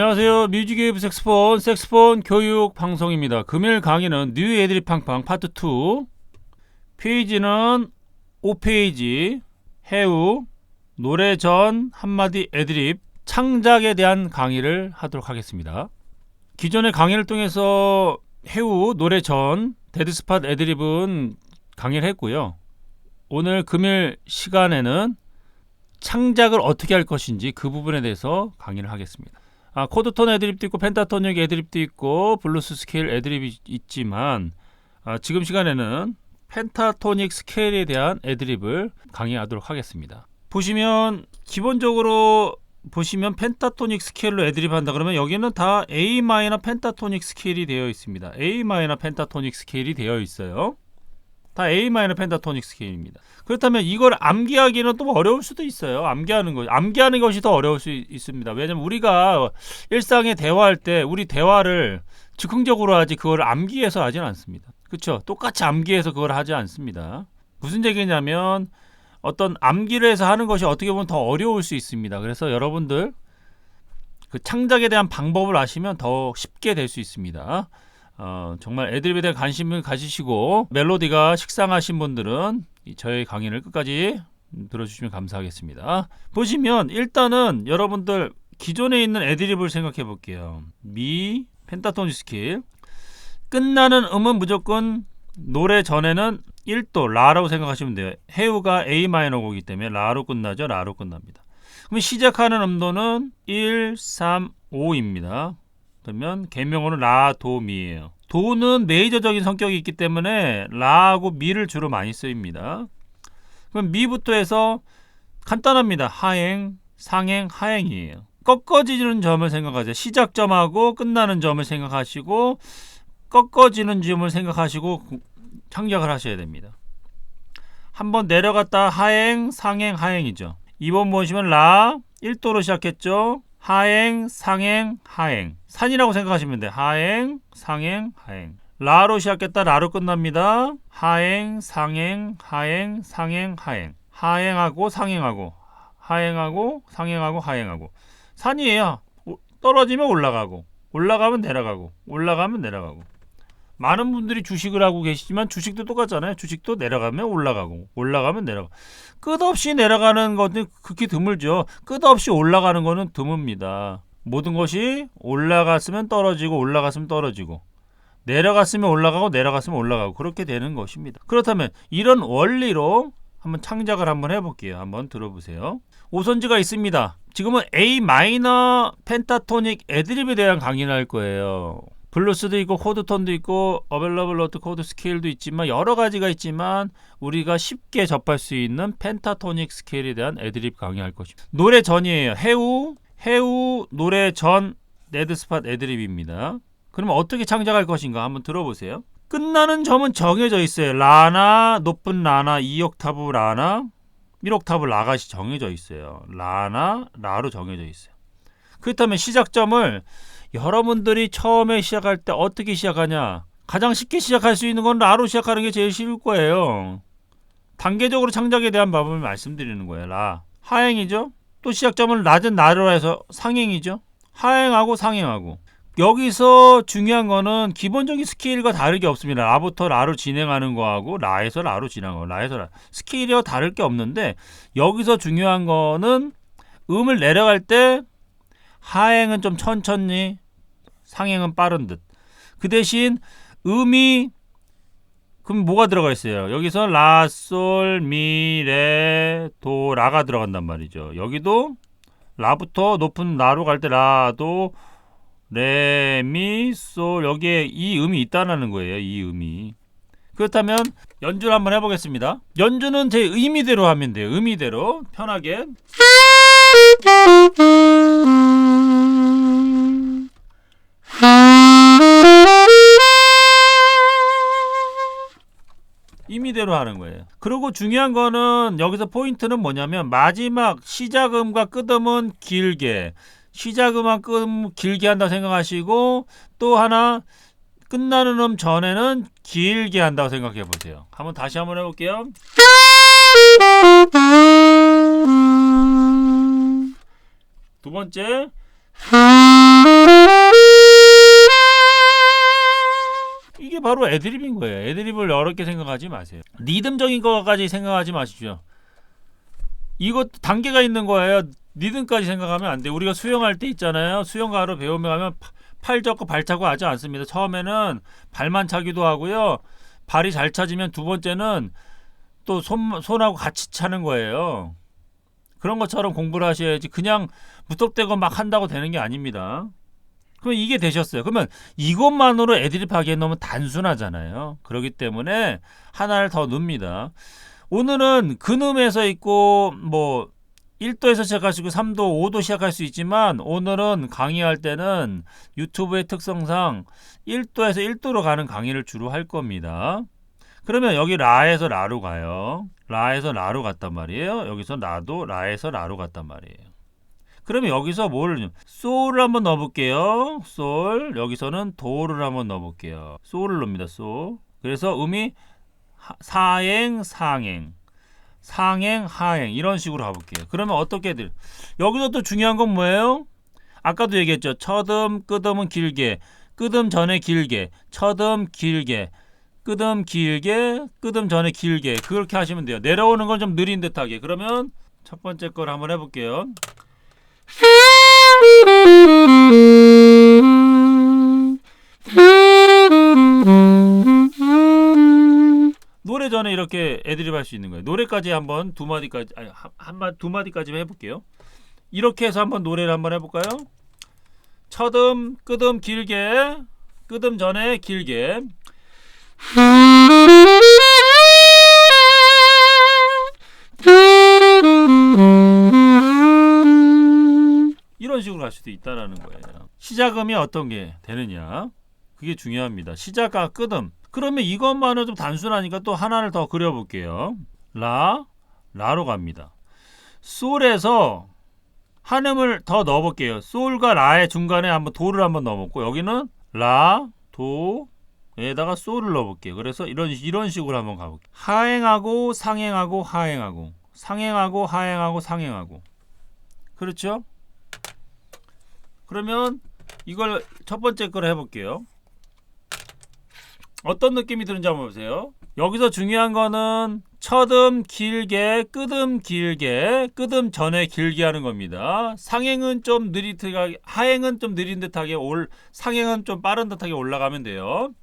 안녕하세요. 뮤직웨이브 색스폰 교육 방송입니다. 금요일 강의는 뉴 애드립 팡팡 파트 2, 페이지는 5페이지, 해우, 노래 전 한마디 애드립, 창작에 대한 강의를 하도록 하겠습니다. 기존의 강의를 통해서 해우, 노래 전, 데드스팟 애드립은 강의를 했고요. 오늘 금요일 시간에는 창작을 어떻게 할 것인지 그 부분에 대해서 강의를 하겠습니다. 코드톤 애드립도 있고 펜타토닉 애드립도 있고 블루스 스케일 애드립이 있지만 지금 시간에는 펜타토닉 스케일에 대한 애드립을 강의하도록 하겠습니다. 보시면 기본적으로 펜타토닉 스케일로 애드립 한다 그러면 여기는 다 A 마이너 펜타토닉 스케일이 되어 있습니다. A 마이너 펜타토닉 스케일이 되어 있어요. 다 A 마이너 펜타토닉 스케일입니다. 그렇다면 이걸 암기하기는 또 어려울 수도 있어요. 암기하는 것이 더 어려울 수 있습니다. 왜냐면 우리가 일상에 대화할 때 우리 대화를 즉흥적으로 하지 그걸 암기해서 하진 않습니다. 그렇죠? 똑같이 암기해서 그걸 하지 않습니다. 무슨 얘기냐면 어떤 암기를 해서 하는 것이 어떻게 보면 더 어려울 수 있습니다. 그래서 여러분들 그 창작에 대한 방법을 아시면 더 쉽게 될 수 있습니다. 정말 애드립에 대한 관심을 가지시고 멜로디가 식상하신 분들은 저의 강의를 끝까지 들어주시면 감사하겠습니다. 보시면 일단은 여러분들 기존에 있는 애드립을 생각해 볼게요. 미, 펜타토닉 스케일. 끝나는 음은 무조건 노래 전에는 1도 라라고 생각하시면 돼요. 해우가 A 마이너 곡이기 때문에 라로 끝나죠. 라로 끝납니다. 그럼 시작하는 음도는 1, 3, 5입니다. 그러면 개명어는 라, 도, 미예요. 도는 메이저적인 성격이 있기 때문에 라하고 미를 주로 많이 쓰입니다. 그럼 미부터 해서 간단합니다. 하행, 상행, 하행이에요. 꺾어지는 점을 생각하세요. 시작점하고 끝나는 점을 생각하시고 꺾어지는 점을 생각하시고 창작을 하셔야 됩니다. 한번 내려갔다 하행, 상행, 하행이죠. 2번 보시면 라 1도로 시작했죠. 하행, 상행, 하행. 산이라고 생각하시면 돼요. 하행, 상행, 하행. 라로 시작했다 라로 끝납니다. 하행, 상행, 하행, 상행, 하행. 하행하고 상행하고 하행하고 상행하고 하행하고. 산이에요. 떨어지면 올라가고 올라가면 내려가고 올라가면 내려가고. 많은 분들이 주식을 하고 계시지만 주식도 똑같잖아요. 주식도 내려가면 올라가고 올라가면 내려가고. 끝없이 내려가는 것은 극히 드물죠. 끝없이 올라가는 것은 드뭅니다. 모든 것이 올라갔으면 떨어지고 올라갔으면 떨어지고 내려갔으면 올라가고 내려갔으면 올라가고 그렇게 되는 것입니다. 그렇다면 이런 원리로 한번 창작을 한번 해볼게요. 한번 들어보세요. 오선지가 있습니다. 지금은 A 마이너 펜타토닉 애드립에 대한 강의를 할 거예요. 블루스도 있고 코드톤도 있고 어벨러블 노트 코드 스케일도 있지만 여러 가지가 있지만 우리가 쉽게 접할 수 있는 펜타토닉 스케일에 대한 애드립 강의할 것입니다. 노래 전이에요. 해우 노래 전 데드스팟 애드립입니다. 그러면 어떻게 창작할 것인가 한번 들어보세요. 끝나는 점은 정해져 있어요. 라나 높은 라나 2옥타브 라나 1옥타브 라가 정해져 있어요. 라나 라로 정해져 있어요. 그렇다면 시작점을 여러분들이 처음에 시작할 때 어떻게 시작하냐? 가장 쉽게 시작할 수 있는 건 라로 시작하는 게 제일 쉬울 거예요. 단계적으로 창작에 대한 방법을 말씀드리는 거예요. 라. 하행이죠? 또 시작점은 낮은 라로 해서 상행이죠? 하행하고 상행하고. 여기서 중요한 거는 기본적인 스케일과 다를 게 없습니다. 라부터 라로 진행하는 거하고 라에서 라로 진행하고 라에서 라. 스케일이 다를 게 없는데 여기서 중요한 거는 음을 내려갈 때 하행은 좀 천천히 상행은 빠른 듯. 그 대신 음이 그럼 뭐가 들어가 있어요? 여기서 라, 솔, 미, 레, 도, 라가 들어간단 말이죠. 여기도 라부터 높은 라로 갈 때 라, 도, 레, 미, 솔 여기에 이 음이 있다는 거예요. 이 음이. 그렇다면 연주를 한번 해보겠습니다. 연주는 제 의미대로 하면 돼요. 의미대로 편하게. 임의대로 하는 거예요. 그리고 중요한 거는 여기서 포인트는 뭐냐면 마지막 시작음과 끝음은 길게 시작음과 끝음 길게 한다고 생각하시고 또 하나 끝나는 음 전에는 길게 한다고 생각해 보세요. 한번 다시 한번 해볼게요. 두 번째 이게 바로 애드립인 거예요. 애드립을 어렵게 생각하지 마세요. 리듬적인 것까지 생각하지 마십시오. 이것 단계가 있는 거예요. 리듬까지 생각하면 안 돼. 우리가 수영할 때 있잖아요. 수영가로 배우면 하면 팔 잡고 발 차고 하지 않습니다. 처음에는 발만 차기도 하고요. 발이 잘 차지면 두 번째는 또 손하고 같이 차는 거예요. 그런 것처럼 공부를 하셔야지 그냥 무턱대고 막 한다고 되는 게 아닙니다. 그럼 이게 되셨어요. 그러면 이것만으로 애드립 하기엔 너무 단순하잖아요. 그렇기 때문에 하나를 더 넣습니다. 오늘은 근음에서 있고 뭐 1도에서 시작할 수 있고 3도, 5도 시작할 수 있지만 오늘은 강의할 때는 유튜브의 특성상 1도에서 1도로 가는 강의를 주로 할 겁니다. 그러면 여기 라에서 라로 가요. 라에서 라로 갔단 말이에요. 여기서 라도 라에서 라로 갔단 말이에요. 그러면 여기서 뭐를 솔을 한번 넣어볼게요. 솔. 여기서는 도를 한번 넣어볼게요. 솔을 넣습니다. 솔. 그래서 음이 사행, 상행, 상행, 하행 이런 식으로 가볼게요. 그러면 어떻게 들? 여기서 또 중요한 건 뭐예요? 아까도 얘기했죠. 첫음, 끝음은 길게, 끝음 전에 길게, 첫음 길게, 끝음 길게, 끝음 전에 길게 그렇게 하시면 돼요. 내려오는 건 좀 느린 듯하게. 그러면 첫 번째 걸 한번 해볼게요. 노래 전에 이렇게 애드립 할 수 있는 거예요. 노래까지 한번 두 마디까지 두 마디까지 해볼게요. 이렇게 해서 한번 노래를 한번 해볼까요? 첫음, 끝음 길게, 끝음 전에 길게. 이런 식으로 갈 수도 있다라는 거예요. 시작음이 어떤 게 되느냐, 그게 중요합니다. 시작과 끝음. 그러면 이것만은 좀 단순하니까 또 하나를 더 그려볼게요. 라로 갑니다. 솔에서 한 음을 더 넣어볼게요. 솔과 라의 중간에 한번 도를 한번 넣어볼고 여기는 라, 도에다가 솔을 넣어볼게요. 그래서 이런 식으로 한번 가볼게요. 하행하고 상행하고 하행하고 상행하고 하행하고 상행하고. 그렇죠? 그러면 이걸 첫 번째 걸 해볼게요. 어떤 느낌이 드는지 한번 보세요. 여기서 중요한 거는 첫음 길게, 끝음 길게, 끝음 전에 길게 하는 겁니다. 상행은 좀 느릿하게, 하행은 좀 느린 듯하게, 상행은 좀 빠른 듯하게 올라가면 돼요.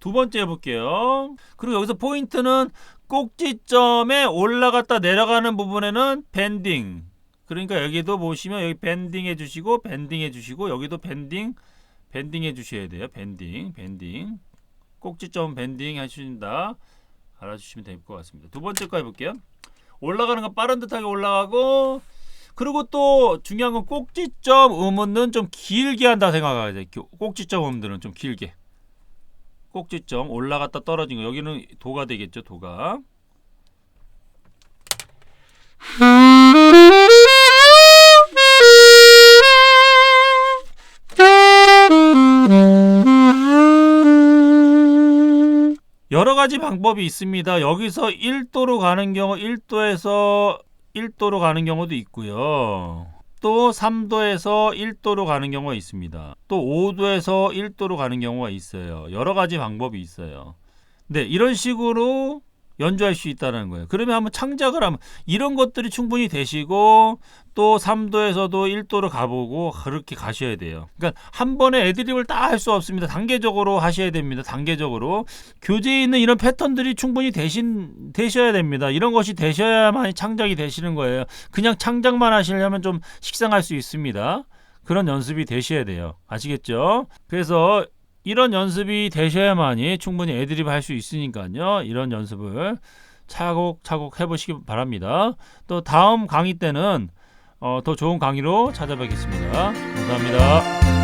두 번째 해볼게요. 그리고 여기서 포인트는 꼭지점에 올라갔다 내려가는 부분에는 밴딩. 그러니까 여기도 보시면 여기 밴딩 해주시고 밴딩 해주시고 여기도 밴딩 해주셔야 돼요. 밴딩 꼭지점 밴딩 해주신다. 알아주시면 될 것 같습니다. 두 번째 거 해볼게요. 올라가는 건 빠른 듯하게 올라가고, 그리고 또 중요한 건 꼭지점 음은 좀 길게 한다 생각해야 돼요. 꼭지점 음들은 좀 길게. 꼭지점 올라갔다 떨어진 거 여기는 도가 되겠죠. 도가. 여러 가지 방법이 있습니다. 여기서 1도로 가는 경우 1도에서 1도로 가는 경우도 있고요. 또 3도에서 1도로 가는 경우가 있습니다. 또 5도에서 1도로 가는 경우가 있어요. 여러 가지 방법이 있어요. 네, 이런 식으로 연주할 수 있다는 거예요. 그러면 한번 창작을 하면 이런 것들이 충분히 되시고, 또 3도에서도 1도로 가보고 그렇게 가셔야 돼요. 그러니까 한 번에 애드립을 다 할 수 없습니다. 단계적으로 하셔야 됩니다. 단계적으로 교재에 있는 이런 패턴들이 충분히 되셔야 됩니다. 이런 것이 되셔야만 창작이 되시는 거예요. 그냥 창작만 하시려면 좀 식상할 수 있습니다. 그런 연습이 되셔야 돼요. 아시겠죠? 그래서 이런 연습이 되셔야만이 충분히 애드립 할 수 있으니까요. 이런 연습을 차곡차곡 해보시기 바랍니다. 또 다음 강의 때는 더 좋은 강의로 찾아뵙겠습니다. 감사합니다.